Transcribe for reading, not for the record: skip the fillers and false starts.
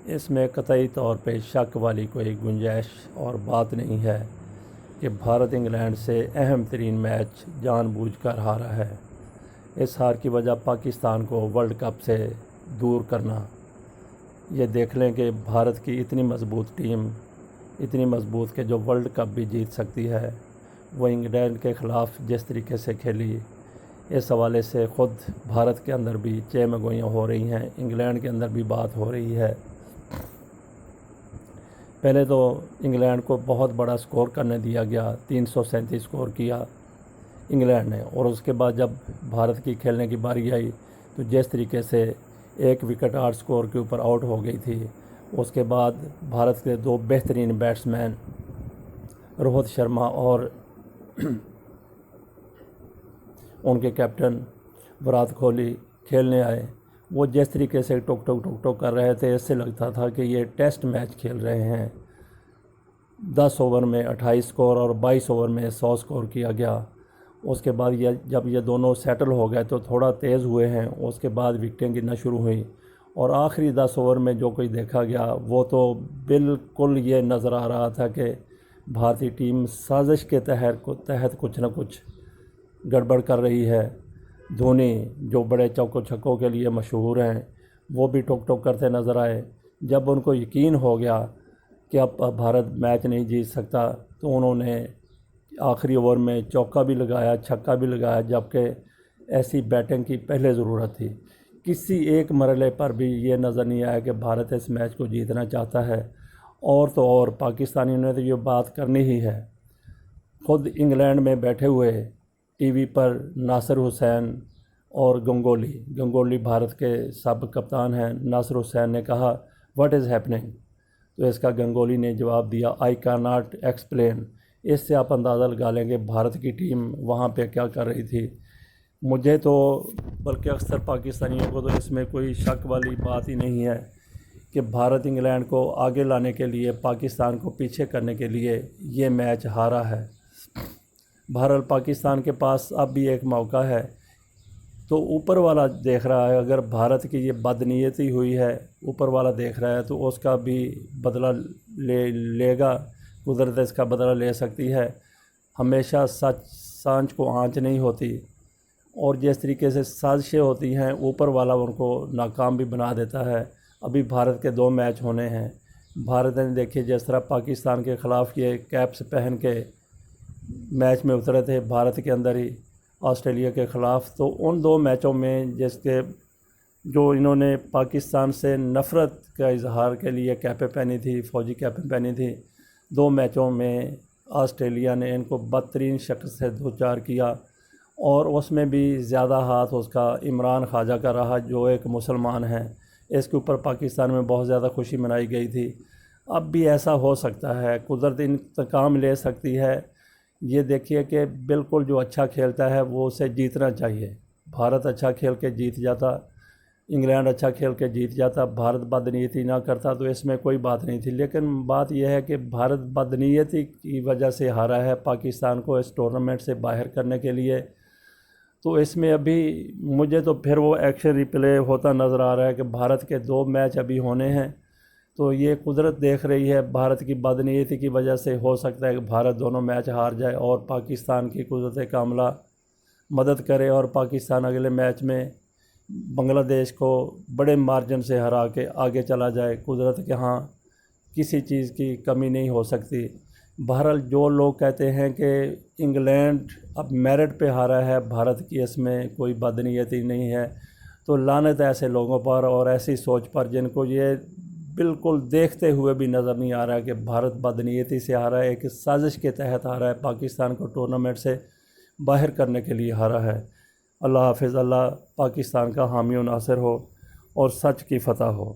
اس میں قطعی طور پہ شک والی کوئی گنجائش اور بات نہیں ہے کہ بھارت انگلینڈ سے اہم ترین میچ جان بوجھ کر ہارا ہے۔ اس ہار کی وجہ پاکستان کو ورلڈ کپ سے دور کرنا۔ یہ دیکھ لیں کہ بھارت کی اتنی مضبوط ٹیم، اتنی مضبوط کہ جو ورلڈ کپ بھی جیت سکتی ہے، وہ انگلینڈ کے خلاف جس طریقے سے کھیلی، اس حوالے سے خود بھارت کے اندر بھی چہمگوئیاں ہو رہی ہیں، انگلینڈ کے اندر بھی بات ہو رہی ہے۔ پہلے تو انگلینڈ کو بہت بڑا سکور کرنے دیا گیا، 337 سکور کیا انگلینڈ نے، اور اس کے بعد جب بھارت کی کھیلنے کی باری آئی تو جس طریقے سے 1 وکٹ 8 سکور کے اوپر آؤٹ ہو گئی تھی، اس کے بعد بھارت کے 2 بہترین بیٹسمین روہت شرما اور ان کے کیپٹن وراٹ کوہلی کھیلنے آئے۔ وہ جس طریقے سے ٹوک ٹوک کر رہے تھے، اس سے لگتا تھا کہ یہ ٹیسٹ میچ کھیل رہے ہیں۔ 10 اوور میں 28 سکور اور 22 اوور میں 100 سکور کیا گیا۔ اس کے بعد جب یہ دونوں سیٹل ہو گئے تو تھوڑا تیز ہوئے ہیں، اس کے بعد وکٹیں گرنا شروع ہوئیں، اور آخری 10 اوور میں جو کوئی دیکھا گیا وہ تو بالکل یہ نظر آ رہا تھا کہ بھارتی ٹیم سازش کے تحت کچھ نہ کچھ گڑبڑ کر رہی ہے۔ دھونی جو بڑے چوکوں چھکوں کے لیے مشہور ہیں، وہ بھی ٹوک ٹوک کرتے نظر آئے۔ جب ان کو یقین ہو گیا کہ اب بھارت میچ نہیں جیت سکتا تو انہوں نے آخری اوور میں چوکا بھی لگایا، چھکا بھی لگایا، جبکہ ایسی بیٹنگ کی پہلے ضرورت تھی۔ کسی ایک مرحلے پر بھی یہ نظر نہیں آیا کہ بھارت اس میچ کو جیتنا چاہتا ہے، اور تو اور پاکستانیوں نے تو یہ بات کرنی ہی ہے۔ خود انگلینڈ میں بیٹھے ہوئے ٹی وی پر ناصر حسین اور گنگولی بھارت کے سابق کپتان ہیں، ناصر حسین نے کہا واٹ از ہیپننگ، تو اس کا گنگولی نے جواب دیا آئی کین ناٹ ایکسپلین۔ اس سے آپ اندازہ لگا لیں کہ بھارت کی ٹیم وہاں پہ کیا کر رہی تھی۔ مجھے تو بلکہ اکثر پاکستانیوں کو تو اس میں کوئی شک والی بات ہی نہیں ہے کہ بھارت انگلینڈ کو آگے لانے کے لیے، پاکستان کو پیچھے کرنے کے لیے یہ میچ ہارا ہے۔ بہرحال پاکستان کے پاس اب بھی ایک موقع ہے، تو اوپر والا دیکھ رہا ہے، اگر بھارت کی یہ بدنیتی ہوئی ہے، اوپر والا دیکھ رہا ہے تو اس کا بھی بدلہ لے گا، قدرت اس کا بدلہ لے سکتی ہے۔ ہمیشہ سانچ کو آنچ نہیں ہوتی، اور جس طریقے سے سازشیں ہوتی ہیں اوپر والا ان کو ناکام بھی بنا دیتا ہے۔ ابھی بھارت کے 2 میچ ہونے ہیں۔ بھارت نے دیکھیے جس طرح پاکستان کے خلاف یہ کیپس پہن کے میچ میں اترے تھے بھارت کے اندر ہی آسٹریلیا کے خلاف، تو ان 2 میچوں میں جو انہوں نے پاکستان سے نفرت کا اظہار کے لیے کیپیں پہنی تھی، فوجی کیپیں پہنی تھی، 2 میچوں میں آسٹریلیا نے ان کو بدترین شکل سے دوچار کیا، اور اس میں بھی زیادہ ہاتھ اس کا عمران خواجہ کا رہا جو ایک مسلمان ہیں۔ اس کے اوپر پاکستان میں بہت زیادہ خوشی منائی گئی تھی۔ اب بھی ایسا ہو سکتا ہے، قدرت انتقام لے سکتی ہے۔ یہ دیکھیے کہ بالکل جو اچھا کھیلتا ہے وہ اسے جیتنا چاہیے۔ بھارت اچھا کھیل کے جیت جاتا، انگلینڈ اچھا کھیل کے جیت جاتا، بھارت بدنیتی نہ کرتا تو اس میں کوئی بات نہیں تھی، لیکن بات یہ ہے کہ بھارت بدنیتی کی وجہ سے ہارا ہے پاکستان کو اس ٹورنامنٹ سے باہر کرنے کے لیے۔ تو اس میں ابھی مجھے تو پھر وہ ایکشن ریپلے ہوتا نظر آ رہا ہے کہ بھارت کے 2 میچ ابھی ہونے ہیں، تو یہ قدرت دیکھ رہی ہے بھارت کی بدنیتی کی وجہ سے ہو سکتا ہے کہ بھارت دونوں میچ ہار جائے اور پاکستان کی قدرت کاملہ مدد کرے، اور پاکستان اگلے میچ میں بنگلہ دیش کو بڑے مارجن سے ہرا کے آگے چلا جائے۔ قدرت کے ہاں کسی چیز کی کمی نہیں ہو سکتی۔ بہرحال جو لوگ کہتے ہیں کہ انگلینڈ اب میرٹ پہ ہارا ہے، بھارت کی اس میں کوئی بدنیتی نہیں ہے، تو لعنت ایسے لوگوں پر اور ایسی سوچ پر جن کو یہ بالکل دیکھتے ہوئے بھی نظر نہیں آ رہا ہے کہ بھارت بدنیتی سے ہارا ہے، ایک سازش کے تحت ہارا ہے، پاکستان کو ٹورنامنٹ سے باہر کرنے کے لیے ہارا ہے۔ اللہ حافظ۔ اللہ پاکستان کا حامی و ناصر ہو اور سچ کی فتح ہو۔